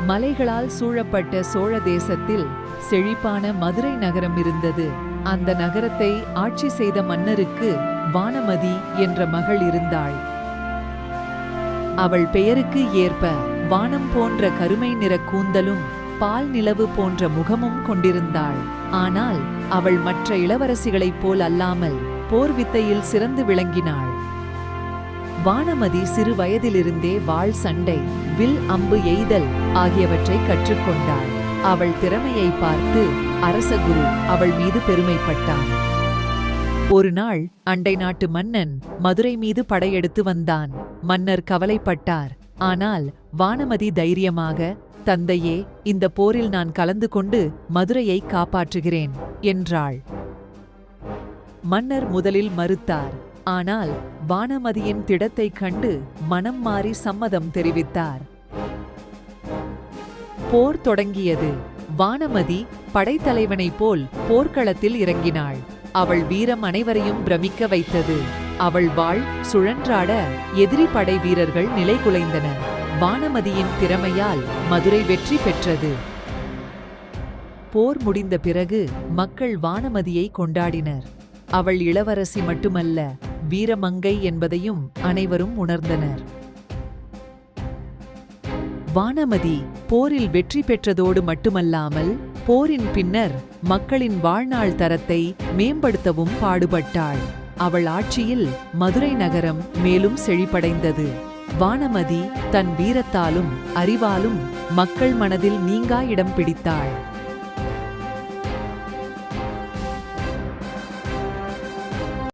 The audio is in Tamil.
மலைகளால் சூழப்பட்ட சோழ தேசத்தில் செழிப்பான மதுரை நகரம் இருந்தது. அந்த நகரத்தை ஆட்சி செய்த மன்னருக்கு வானமதி என்ற மகள் இருந்தாள். அவள் பெயருக்கு ஏற்ப வானம் போன்ற கருமை நிற கூந்தலும் பால் நிலவு போன்ற முகமும் கொண்டிருந்தாள். ஆனால் அவள் மற்ற இளவரசிகளைப் போல் அல்லாமல் போர் வித்தையில் சிறந்து விளங்கினாள். வானமதி சிறு வயதிலிருந்தே வாள் சண்டை, வில் அம்பு எய்தல் ஆகியவற்றை கற்றுக்கொண்டாள். அவள் திறமையை பார்த்து அரசகுரு அவள் மீது பெருமைப்பட்டான். ஒரு நாள் அண்டை நாட்டு மன்னன் மதுரை மீது படையெடுத்து வந்தான். மன்னர் கவலைப்பட்டார். ஆனால் வானமதி தைரியமாக, தந்தையே, இந்த போரில் நான் கலந்து கொண்டு மதுரையை காப்பாற்றுகிறேன் என்றாள். மன்னர் முதலில் மறுத்தார். ஆனால் வானமதியின் திடத்தைக் கண்டு மனம் மாறி சம்மதம் தெரிவித்தார். போர் தொடங்கியது. வானமதி படைத்தலைவனைப் போல் போர்க்களத்தில் இறங்கினாள். அவள் வீரம் அனைவரையும் பிரமிக்க வைத்தது. அவள் வாள் சுழன்றாட எதிரி படை வீரர்கள் நிலைகுலைந்தனர். வானமதியின் திறமையால் மதுரை வெற்றி பெற்றது. போர் முடிந்த பிறகு மக்கள் வானமதியை கொண்டாடினர். அவள் இளவரசி மட்டுமல்ல, வீரமங்கை என்பதையும் அனைவரும் உணர்ந்தனர். வானமதி போரில் வெற்றி பெற்றதோடு மட்டுமல்லாமல் போரின் பின்னர் மக்களின் வாழ்நாள் தரத்தை மேம்படுத்தவும் பாடுபட்டாள். அவள் ஆட்சியில் மதுரை நகரம் மேலும் செழிப்படைந்தது. வானமதி தன் வீரத்தாலும் அறிவாலும் மக்கள் மனதில் நீங்கா இடம் பிடித்தாள்.